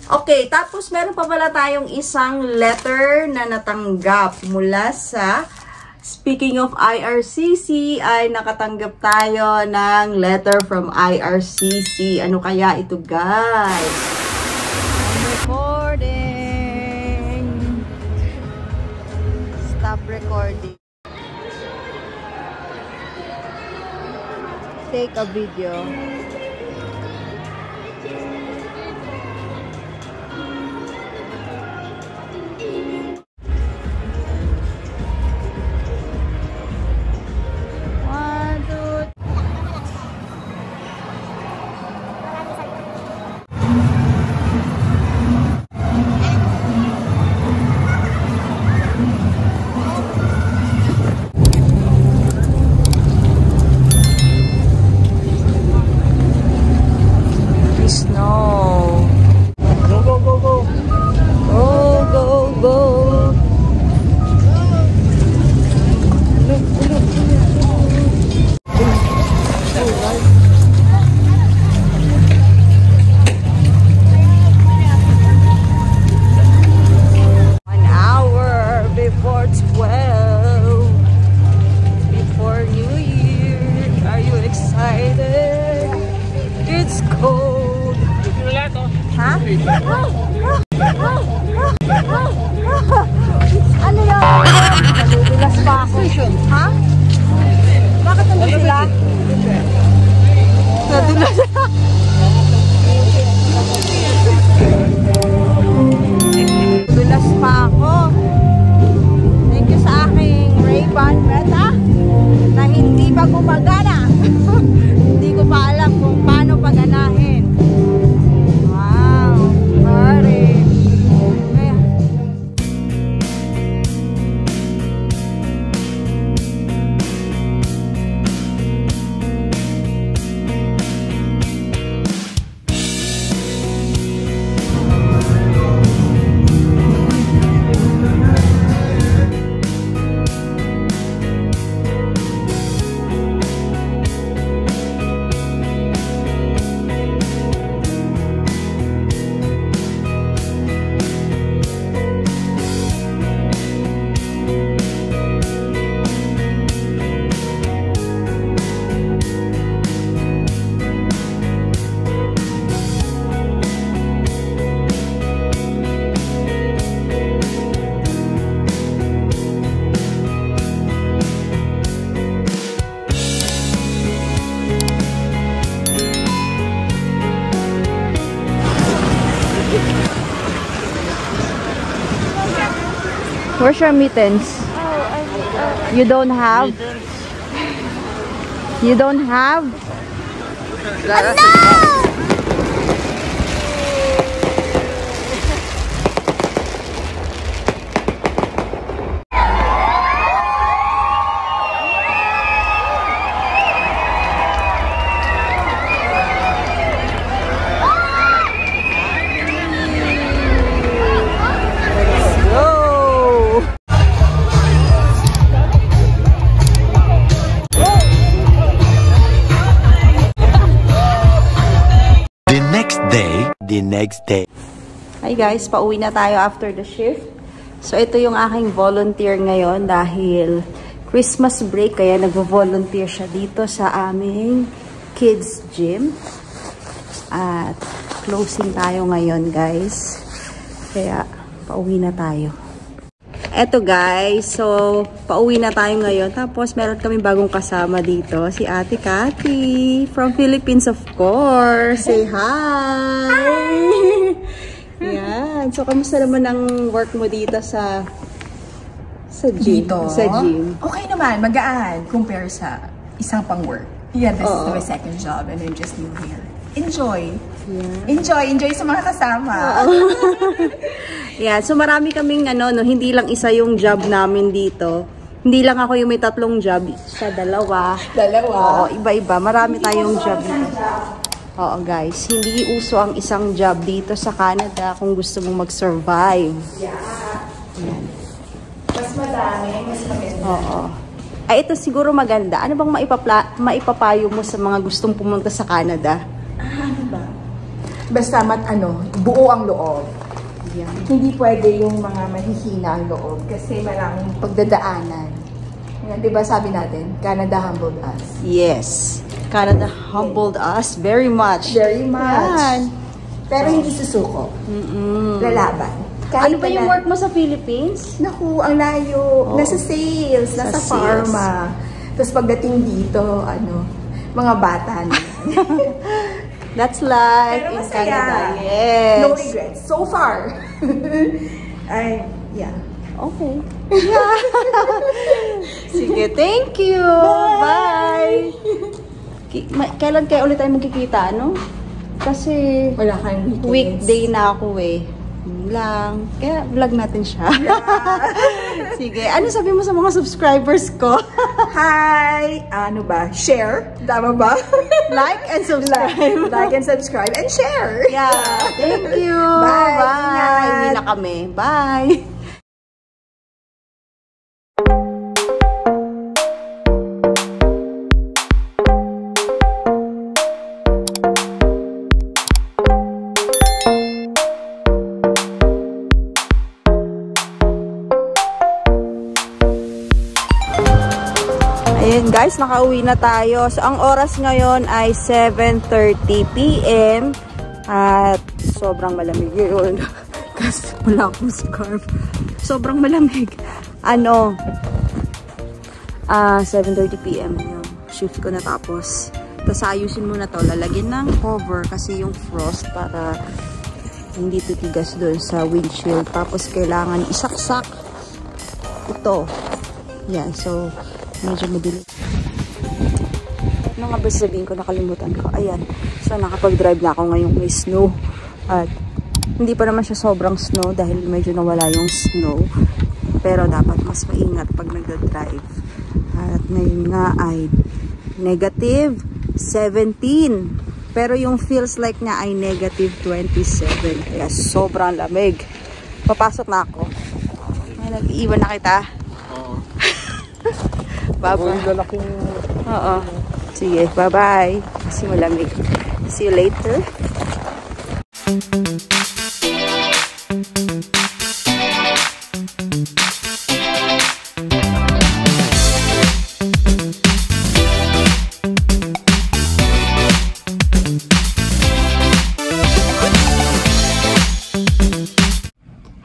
Okay, tapos meron pa pala tayong isang letter na natanggap mula sa, speaking of IRCC, ay nakatanggap tayo ng letter from IRCC. Ano kaya ito, guys? I'm recording. Stop recording. Take a video. Ano yun? Nadudulas pa ako. Ha? Bakit nandun sila? Nadudulas. Nadudulas pa ako. Thank you sa aking Ray-Ban Meta na hindi pa gumagana. Hindi ko pa alam kung paano paganahin. Where's your mittens? You don't have? You don't have? No! The next day. Hi guys, pauwi na tayo after the shift. So ito yung aking volunteer ngayon dahil Christmas break kaya nagvo-volunteer siya dito sa aming kids gym. At closing tayo ngayon guys. Kaya pauwi na tayo. Eto guys, so pauwi na tayo ngayon. Tapos meron kami bagong kasama dito, si Ate Cathy from Philippines of course. Say hi! Yan. So kamusta naman ang work mo dito sa gym? Dito? Sa gym. Okay naman, magaan compare sa isang pang work. Yeah, this is my second job and I'm just new here. Enjoy! Yeah. Enjoy sa mga kasama. Yeah, so marami kaming hindi lang isa yung job namin dito. Hindi lang ako yung may tatlong job. Sa dalawa. Oo, iba-iba. Marami tayong job dito. Oo, guys. Hindi uso ang isang job dito sa Canada kung gusto mong mag-survive. Yeah. Yan. Mas madami, mas maganda. Oo. Ay, ito siguro maganda. Ano bang maipapayo mo sa mga gustong pumunta sa Canada? Ano ba? Basta buo ang loob. Yan. Hindi pwede yung mga mahihina ang loob kasi maraming pagdadaanan. Yan, diba sabi natin, Canada humbled us. Yes. Canada humbled us very much. Very much. Yan. Pero hindi susuko. Lalaban. Ano ba yung work mo sa Philippines? Naku, ang layo. Nasa sales, nasa pharma. Tapos pagdating dito, mga bata na. That's life Pero in masaya. Canada. Yes. No regrets. So far. Yeah. Okay. Yeah. Sige, thank you. Bye. Kailan kayo ulit tayo magkikita, no? Kasi Wala kang weekday na ako eh. Lang. Kaya vlog natin siya. Yeah. Sige. Ano sabi mo sa mga subscribers ko? Hi! Share? Tama ba? Like and subscribe. Like and subscribe and share. Yeah. Thank you. Bye. Bye. Uwi na kami. Bye. Ayan guys, nakauwi na tayo. So, ang oras ngayon ay 7:30 PM. At sobrang malamig yun. Kasi wala akong scarf. Sobrang malamig. 7:30 PM yung shift ko natapos. Tapos ayusin muna to. Lalagyan ng cover kasi yung frost para hindi titigas doon sa windshield. Tapos kailangan isaksak ito. Yan, so medyo madilim. Ano nga ba sabihin ko? Nakalimutan ko. Ayan. So, nakapag-drive na ako ngayong may snow. At hindi pa naman siya sobrang snow dahil medyo nawala yung snow. Pero dapat mas maingat pag nagda-drive. At ngayon nga ay negative 17. Pero yung feels like niya ay negative 27. Kaya sobrang lamig. Papasok na ako. Nag-iwan na kita. Bye-bye. Oo. Sige, bye-bye. Kasi malamig. See you later.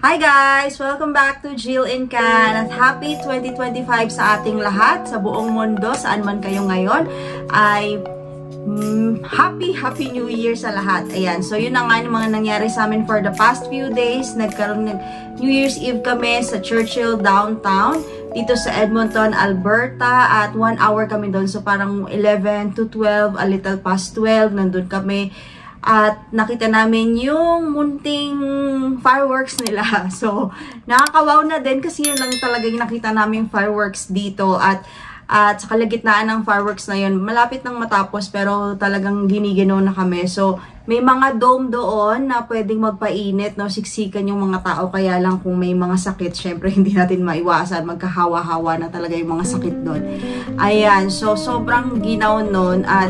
Hi guys! Welcome back to Jill in Can at happy 2025 sa ating lahat, sa buong mundo, saan man kayo ngayon ay happy New Year sa lahat. Ayan, so yun na nga yung mga nangyari sa amin for the past few days. Nagkaroon ng New Year's Eve kami sa Churchill downtown dito sa Edmonton, Alberta at 1 hour kami doon. So parang 11 to 12, a little past 12, nandun kami. At nakita namin yung munting fireworks nila. So, nakakawaw na din kasi yun lang talaga yung nakita namin fireworks dito. At sa kalagitnaan ng fireworks na yun, malapit nang matapos pero talagang giniginaw na kami. So, may mga dome doon na pwedeng magpainit, no? Siksikan yung mga tao. Kaya lang kung may mga sakit, syempre hindi natin maiwasan. Magkahawa-hawa na talaga yung mga sakit doon. Ayan, so sobrang ginaw nun at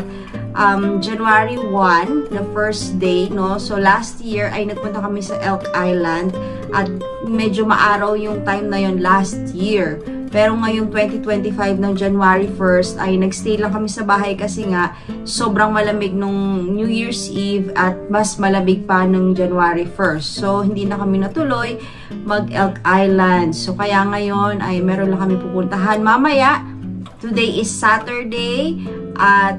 January 1, the first day, no? So, last year ay nagpunta kami sa Elk Island at medyo maaraw yung time na yun last year. Pero ngayong 2025 ng January 1st ay nagstay lang kami sa bahay kasi nga sobrang malamig nung New Year's Eve at mas malamig pa nung January 1st. So, hindi na kami natuloy mag-Elk Island. So, kaya ngayon ay meron lang kami pupuntahan. Mamaya, today is Saturday at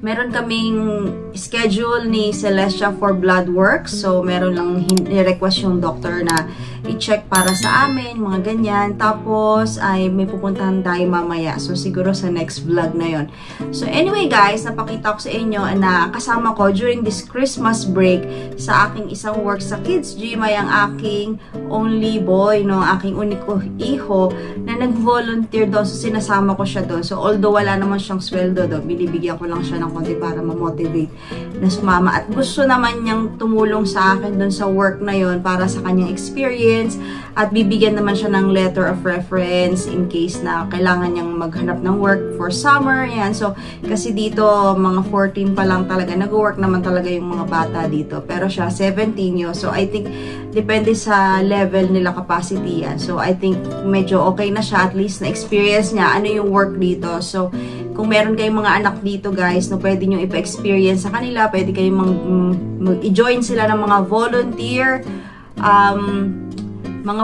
meron kaming schedule ni Celestia for blood work. So, meron lang ni-request yung doctor na i-check para sa amin, mga ganyan. Tapos, ay may pupuntahan tayo mamaya. So, siguro sa next vlog na yon. So, anyway guys, napakita ko sa inyo na kasama ko during this Christmas break sa aking isang work sa Kids Gym ay ang aking only boy, no, aking uniko iho na nag-volunteer doon. So, sinasama ko siya doon. So, although wala naman siyang sweldo doon, binibigyan ko lang siya ng konti para ma-motivate na sumama. At gusto naman niyang tumulong sa akin dun sa work na yon para sa kanyang experience. At bibigyan naman siya ng letter of reference in case na kailangan niyang maghanap ng work for summer. Yan. So, kasi dito, mga 14 pa lang talaga. Nag-work naman talaga yung mga bata dito. Pero siya, 17 yun. So, I think, depende sa level nila capacity yan. So, I think, medyo okay na siya. At least, na-experience niya ano yung work dito. So, kung meron kayong mga anak dito, guys, no, pwede nyo ipa-experience sa kanila. Pwede kayong mag-join sila ng mga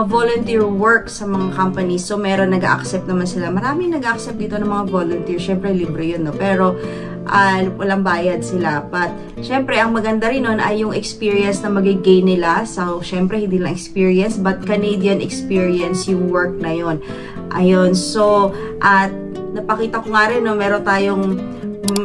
volunteer work sa mga companies. So, meron nag-accept naman sila. Maraming nag-accept dito ng mga volunteer. Siyempre, libre yun, no? Pero, walang bayad sila. But, syempre, ang maganda rin nun ay yung experience na mag-gain nila. So, syempre, hindi lang experience, but Canadian experience yung work na yun. Ayun. So, at napakita ko nga rin, no, meron tayong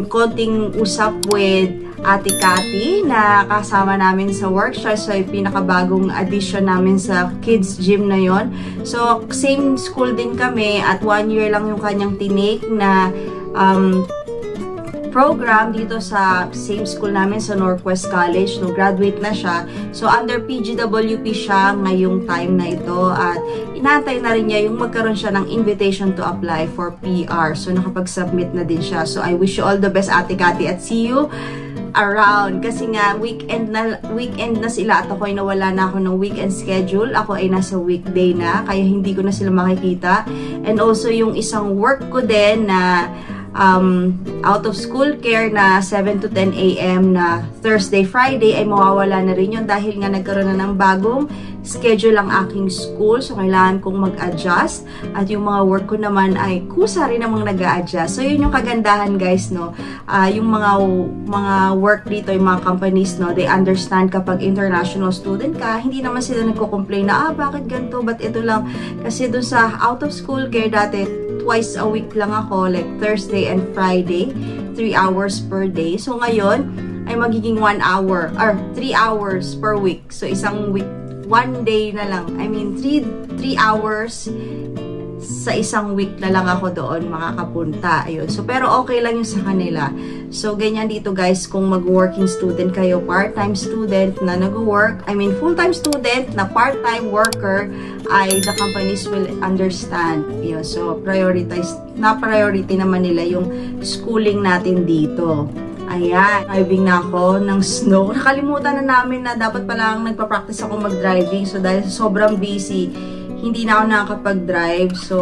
konting usap with Ate Cathy na kasama namin sa workshop. So, yung pinakabagong addition namin sa kids gym na yon. So, same school din kami at 1 year lang yung kanyang tinake na program dito sa same school namin sa Northwest College. No, graduate na siya. So, under PGWP siya ngayong time na ito at inaantay na rin niya yung magkaroon siya ng invitation to apply for PR. So, nakapag-submit na din siya. So, I wish you all the best, Ate Cathy, at see you around. Kasi nga, weekend na sila at ako ay nawala na ako ng weekend schedule. Ako ay nasa weekday na, kaya hindi ko na sila makikita. And also, yung isang work ko din na out of school care na 7 to 10 a.m. na Thursday, Friday ay mawawala na rin yun dahil nga nagkaroon na ng bagong schedule ang aking school. So, kailangan kong mag-adjust at yung mga work ko naman ay kusa rin namang nag-a-adjust. So, yun yung kagandahan, guys, no? Yung mga work dito, yung mga companies, no? They understand kapag international student ka, hindi naman sila nagko-complain na, bakit ganito, ba't ito lang? Kasi dun sa out of school care dati, twice a week lang ako, like Thursday and Friday, 3 hours per day. So, ngayon, ay magiging 1 hour, or 3 hours per week. So, isang week, 1 day na lang. I mean, 3 hours sa isang week na lang ako doon makakapunta. Ayun. So, pero okay lang yun sa kanila. So, ganyan dito, guys, kung mag-working student kayo, part-time student na nag-work, I mean, full-time student na part-time worker, ay the companies will understand. Yun. So, priority naman nila yung schooling natin dito. Ayan, driving na ako ng snow. Nakalimutan na namin na dapat palang nagpa-practice ako mag-driving. So, dahil sobrang busy, hindi na ako nakakapag-drive. So,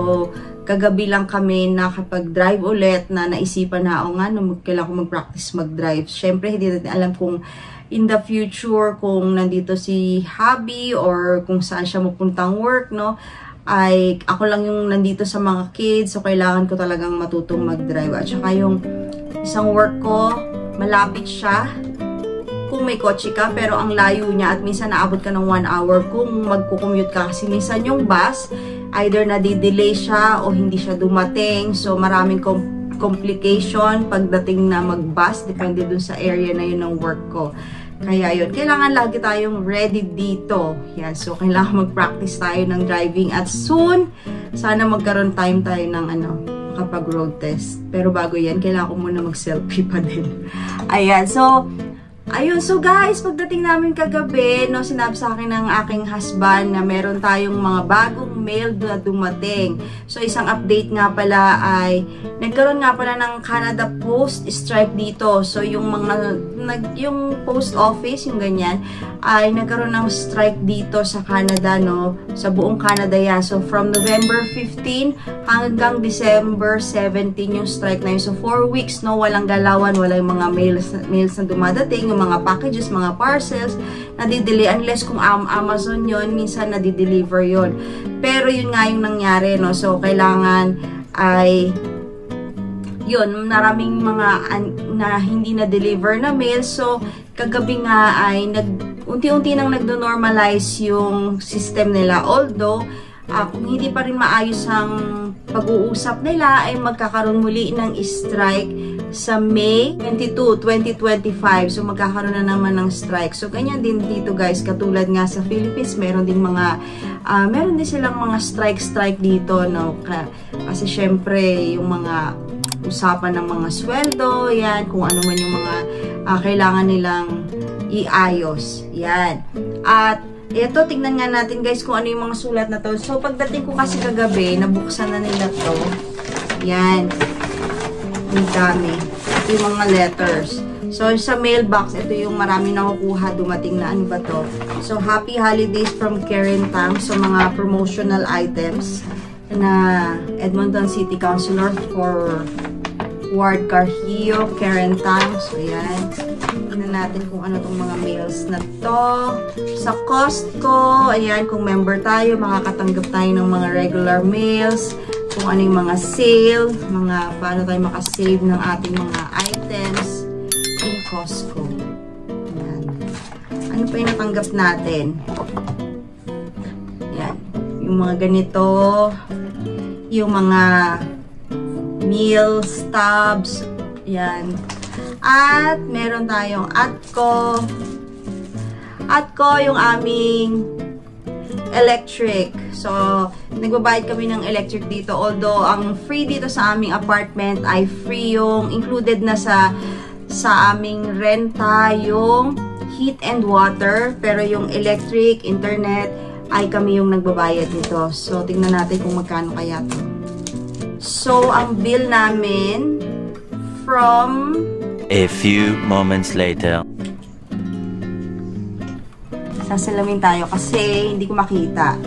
kagabi lang kami nakapag-drive ulit na naisipan na ako nga na kailangan ko mag-practice mag-drive. Siyempre, hindi natin alam kung in the future, kung nandito si hubby or kung saan siya mapuntang work, no? Ay, ako lang yung nandito sa mga kids. So, kailangan ko talagang matutong mag-drive. At saka yung isang work ko, malapit siya kung may kotse ka, pero ang layo niya at minsan naabot ka ng 1 hour kung magkukommute ka. Kasi minsan yung bus, either nadidelay siya o hindi siya dumating. So, maraming complication pagdating na mag-bus. Depende dun sa area na yun ng work ko. Kaya yun, kailangan lagi tayong ready dito. Yan, so kailangan mag-practice tayo ng driving at soon, sana magkaroon time tayo ng kapag road test. Pero bago yan, kailangan ko muna mag-selfie pa din. Ayan, so, ayun, so guys, pagdating namin kagabi, no, sinabi sa akin ng aking husband na meron tayong mga bagong mail na dumating. So, isang update nga pala ay, nagkaroon nga pala ng Canada Post strike dito. So, yung yung post office, yung ganyan, ay nagkaroon ng strike dito sa Canada, no, sa buong Canada yan. So, from November 15 hanggang December 17 yung strike na yun. So, 4 weeks, no, walang galawan, walang mga mails na dumadating, yung mga packages, mga parcels, nadidelay unless kung Amazon yon, minsan nadideliver yon. Pero yun nga yung nangyari, no? So, kailangan ay yun, maraming mga na hindi na-deliver na mail. So, kagabi nga ay unti-unti nang nagdo-normalize yung system nila. Although, kung hindi pa rin maayos ang pag-uusap nila, ay magkakaroon muli ng strike sa May 22, 2025. So, magkakaroon na naman ng strike. So, ganyan din dito, guys. Katulad nga sa Philippines, meron din silang mga strike dito, no? Kasi, syempre, yung mga usapan ng mga sweldo, yan, kung ano man yung mga kailangan nilang iayos. Yan. At ito, tignan nga natin guys kung ano yung mga sulat na to. So, pagdating ko kasi kagabi, nabuksan na nila to. Yan. Ang dami. Ito yung mga letters. So, sa mailbox, ito yung marami nakukuha, dumating na ano ba to. So, Happy Holidays from Karen Tang. So, mga promotional items na Edmonton City Councilor for Ward Carrillo, Karen Tang. So, yan. Tignan natin kung ano tong mga mails na to. Sa Costco, ayan, kung member tayo, makakatanggap tayo ng mga regular mails. Kung ano yung mga sale, paano tayo makasave ng ating mga items in Costco. Ayan. Ano pa yung natanggap natin? Ayan. Yung mga ganito, yung mga meal stubs, ayan. At meron tayong Atco. Atco yung aming electric. So, nagbabayad kami ng electric dito. Although, ang free dito sa aming apartment ay free yung included na sa aming renta yung heat and water. Pero yung electric, internet, ay kami yung nagbabayad dito. So, tingnan natin kung magkano kaya to. So, ang bill namin from a few moments later. Sasalamin tayo kasi hindi ko makita.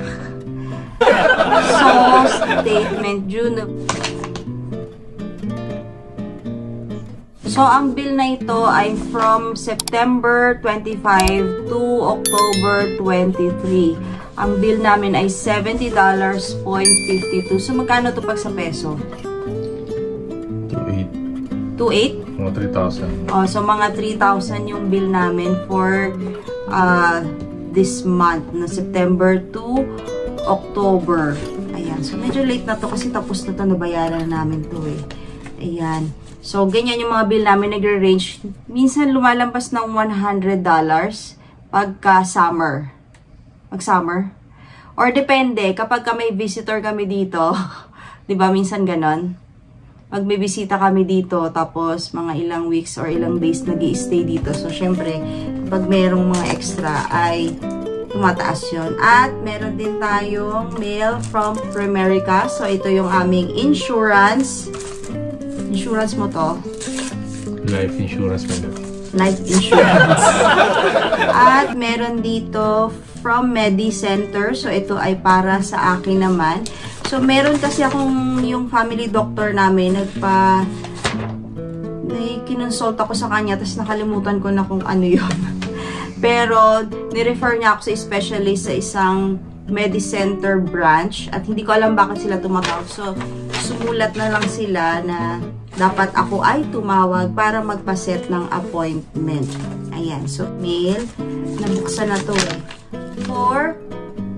So, statement June. So, ang bill na ito ay from September 25 to October 23. Ang bill namin ay $70.52. So, magkano ito pag sa peso? 2.8? Mga 3,000. Oh, so, mga 3,000 yung bill namin for this month, na September to October. Ayan. So, medyo late na to kasi tapos na to, nabayaran na namin to eh. Ayan. So, ganyan yung mga bill namin, nagre-range. Minsan, lumalampas ng $100 pagka summer. Pag-summer. Or depende, kapag may visitor kami dito, diba, minsan ganon. Pag may bisita kami dito, tapos mga ilang weeks or ilang days nag-i-stay dito. So, syempre, pag merong mga extra, ay tumataas yun. At meron din tayong mail from Primerica. So, ito yung aming insurance. Insurance mo to? Life insurance mo. Life insurance. At meron dito from MediCenter. So, ito ay para sa akin naman. So, meron kasi akong yung family doctor namin, kinonsult ako sa kanya, tapos nakalimutan ko na kung ano yun. Pero, nirefer niya ako sa specialist sa isang MediCenter branch, at hindi ko alam bakit sila tumatawag. So, sumulat na lang sila na dapat ako ay tumawag para magpaset ng appointment. Ayan. So, mail. Nabuksan na to eh.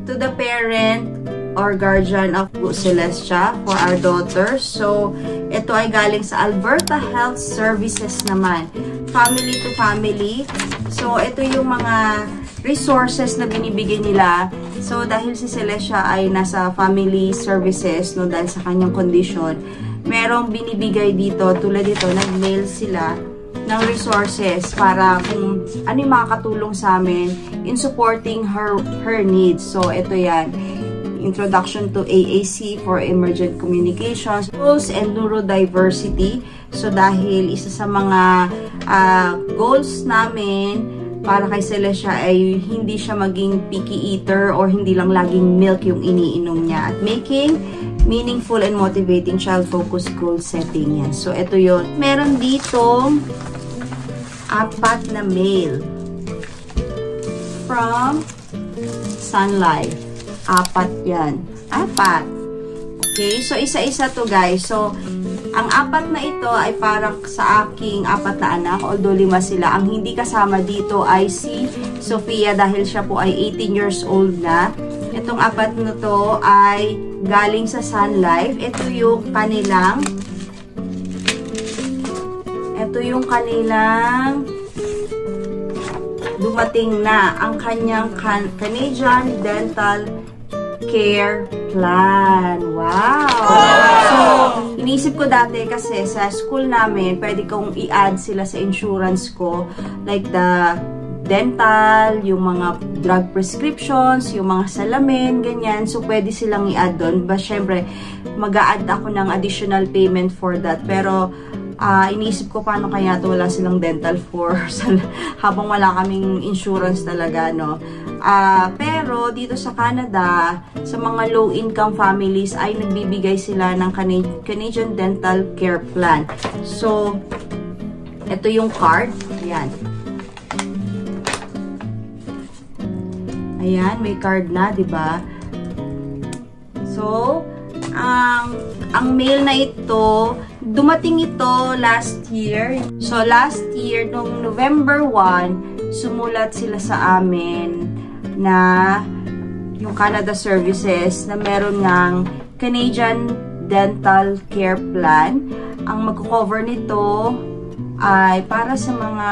To the parent or guardian of Celestia for our daughter. So, ito ay galing sa Alberta Health Services naman. Family to family. So, ito yung mga resources na binibigay nila. So, dahil si Celestia ay nasa family services, no, dahil sa kanyang condition, merong binibigay dito, tulad dito, nag-mail sila ng resources para kung ano yung makakatulong sa amin in supporting her needs. So, ito yan. Introduction to AAC for Emergent Communications, Goals and Neurodiversity. So, dahil isa sa mga goals namin para kay Celestia ay hindi siya maging picky eater or hindi lang laging milk yung iniinom niya. At making meaningful and motivating child-focused goal setting yan. So, ito yun. Meron ditong 4 na mail from Sun Life. 4 yan. 4. Okay, so isa-isa to guys. So, ang 4 na ito ay parang sa aking 4 na anak, although 5 sila. Ang hindi kasama dito ay si Sofia dahil siya po ay 18 years old na. Itong 4 na to ay galing sa Sun Life. Ito yung kanilang dumating na ang kanyang Canadian Dental Care Plan. Wow! So, iniisip ko dati kasi sa school namin, pwede kong i-add sila sa insurance ko. Like the dental, yung mga drug prescriptions, yung mga salamin, ganyan. So, pwede silang i-add doon. But, syempre, mag-a-add ako ng additional payment for that. Pero, iniisip ko paano kaya ito wala silang dental for habang wala kaming insurance talaga, no? Pero dito sa Canada, sa mga low-income families ay nagbibigay sila ng Canadian Dental Care Plan. So, ito yung card. Ayan. Ayan, may card na, diba? So, ang mail na ito, dumating ito last year. So, last year, nung November 1, sumulat sila sa amin na yung Canada Services na meron ng Canadian Dental Care Plan. Ang magko-cover nito ay para sa mga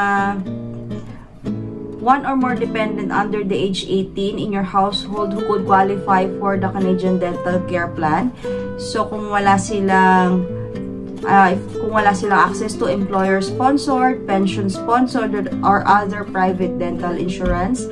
1 or more dependent under the age 18 in your household who could qualify for the Canadian Dental Care Plan. So, kung wala silang access to employer-sponsored, pension-sponsored, or other private dental insurance,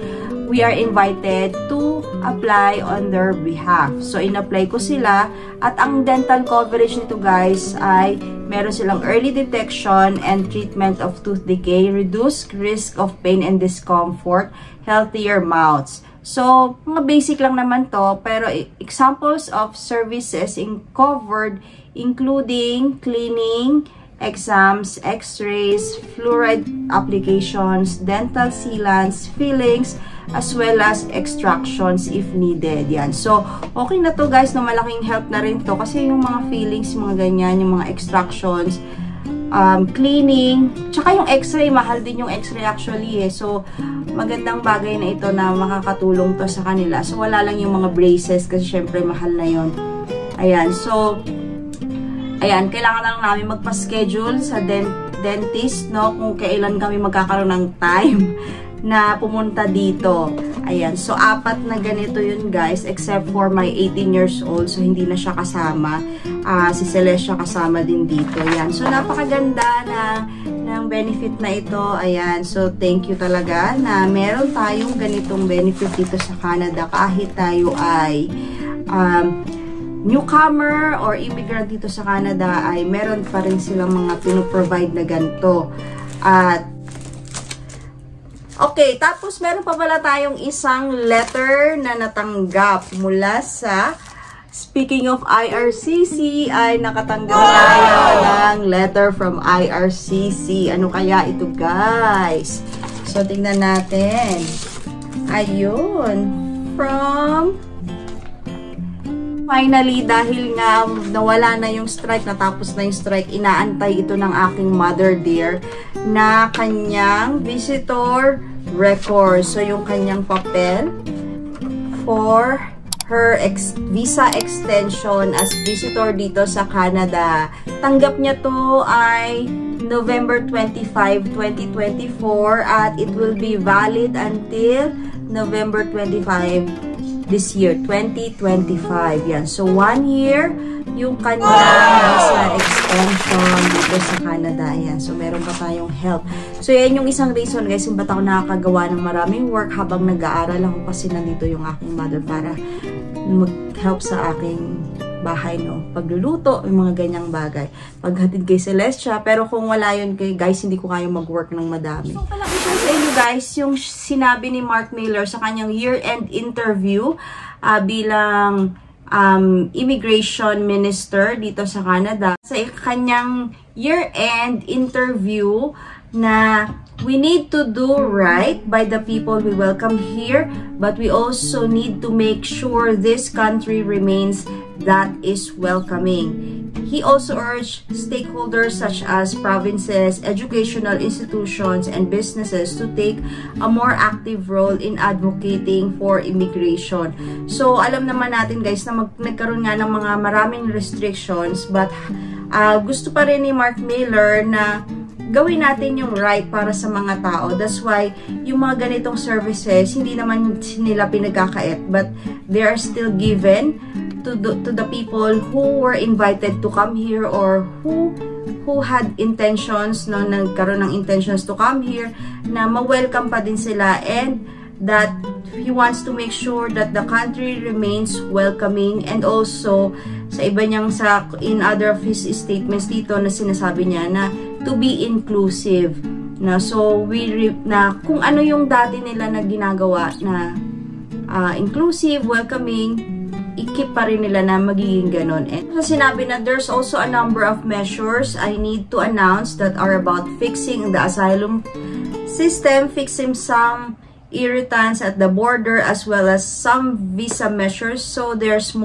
we are invited to apply on their behalf. So, in-apply ko sila. At ang dental coverage nito, guys, ay meron silang early detection and treatment of tooth decay, reduced risk of pain and discomfort, healthier mouths. So, mga basic lang naman to, pero examples of services covered including cleaning, exams, x-rays, fluoride applications, dental sealants, fillings, as well as extractions if needed. Yan. So, okay na to guys, na malaking help na rin to kasi yung mga fillings, mga ganyan, yung mga extractions, cleaning, tsaka yung x-ray, mahal din yung x-ray actually eh. So, magandang bagay na ito na makakatulong to sa kanila. So, wala lang yung mga braces kasi syempre mahal na yun. Ayan. So, ayan, kailangan lang namin magpa-schedule sa dentist, no? Kung kailan kami magkakaroon ng time na pumunta dito. Ayan, so 4 na ganito yun guys, except for my 18 years old, so hindi na siya kasama. Si Celestia kasama din dito. Ayan, so napakaganda ng benefit na ito. Ayan, so thank you talaga na meron tayong ganitong benefit dito sa Canada kahit tayo ay newcomer or immigrant dito sa Canada, ay meron pa rin silang mga pinoprovide na ganito. At okay, tapos meron pa pala tayong isang letter na natanggap mula sa, speaking of IRCC, ay nakatanggap tayo ng letter from IRCC. Ano kaya ito guys? So, tingnan natin. Ayun. Finally, dahil nga nawala na yung strike, natapos na yung strike, inaantay ito ng aking mother dear na kanyang visitor record. So, yung kanyang papel for her visa extension as visitor dito sa Canada. Tanggap niya to ay November 25, 2024 at it will be valid until November 25 this year, 2025. Yan. So, 1 year yung kanyang visa extension dito sa Canada. Yan. So, meron pa tayong help. So, yan yung isang reason guys kung ba't ako nakakagawa ng maraming work habang nag-aaral ako kasi nandito yung aking mother para mag-help sa aking bahay, no? Pagluluto, yung mga ganyang bagay. Paghatid kay Celestia. Pero kung wala yun kay guys, hindi ko kaya mag-work ng madami. So, palakita sa inyo guys, yung sinabi ni Mark Miller sa kanyang year-end interview bilang immigration minister dito sa Canada. Sa kanyang year-end interview na we need to do right by the people we welcome here, but we also need to make sure this country remains that is welcoming. He also urged stakeholders such as provinces, educational institutions, and businesses to take a more active role in advocating for immigration. So, alam naman natin guys na nagkaroon nga ng mga maraming restrictions, but gusto pa rin ni Mark Miller na gawin natin yung right para sa mga tao. That's why, yung mga ganitong services, hindi naman nila pinagkakait, but they are still given to the people who were invited to come here or who had intentions, no, nagkaroon ng intentions to come here, na ma-welcome pa din sila, and that he wants to make sure that the country remains welcoming. And also sa iba niyang in other of his statements dito na sinasabi niya na to be inclusive, na so na kung ano yung dati nila na ginagawa na inclusive, welcoming, i-keep pa rin nila na magiging ganon. And sinabi na there's also a number of measures I need to announce that are about fixing the asylum system, fixing some irritants at the border, as well as some visa measures. So there's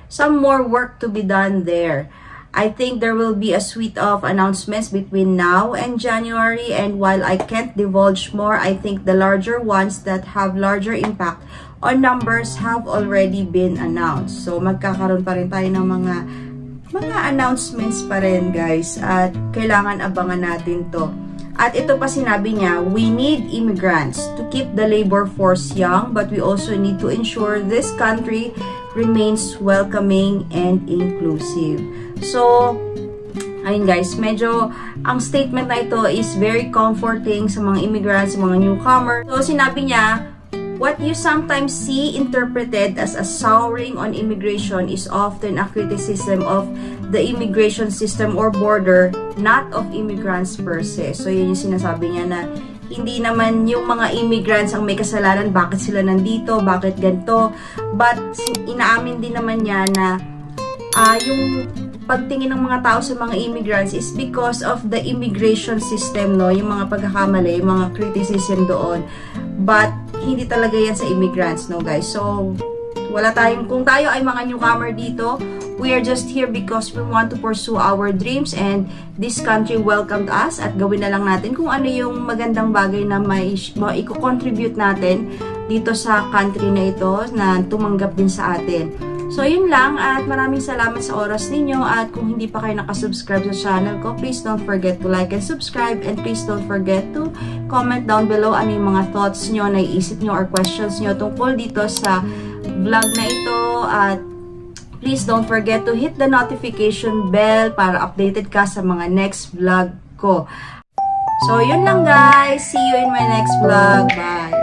some more work to be done there. I think there will be a suite of announcements between now and January, and while I can't divulge more, I think the larger ones that have larger impact on numbers have already been announced. So magkakaroon pa rin tayo ng mga announcements pa rin, guys, at kailangan abangan natin to. At ito pa sinabi niya, we need immigrants to keep the labor force young, but we also need to ensure this country remains welcoming and inclusive. So, ayun guys, medyo ang statement na ito is very comforting sa mga immigrants, sa mga newcomer. So, sinabi niya, what you sometimes see interpreted as a souring on immigration is often a criticism of the immigration system or border, not of immigrants per se. So, yun yung sinasabi niya na hindi naman yung mga immigrants ang may kasalanan, bakit sila nandito, bakit ganito. But, inaamin din naman niya na yung pagtingin ng mga tao sa mga immigrants is because of the immigration system, no? Yung mga pagkakamali, yung mga criticism doon. But, hindi talaga yan sa immigrants, no guys? So, wala tayong, kung tayo ay mga newcomer dito, we are just here because we want to pursue our dreams, and this country welcomed us, at gawin na lang natin kung ano yung magandang bagay na i-contribute natin dito sa country na ito, na tumanggap din sa atin. So, yun lang, at maraming salamat sa oras ninyo, at kung hindi pa kayo nakasubscribe sa channel ko, please don't forget to like and subscribe, and please don't forget to comment down below ano yung mga thoughts nyo, naiisip nyo, or questions nyo tungkol dito sa vlog na ito, at please don't forget to hit the notification bell para updated ka sa mga next vlog ko. So, yun lang guys. See you in my next vlog. Bye!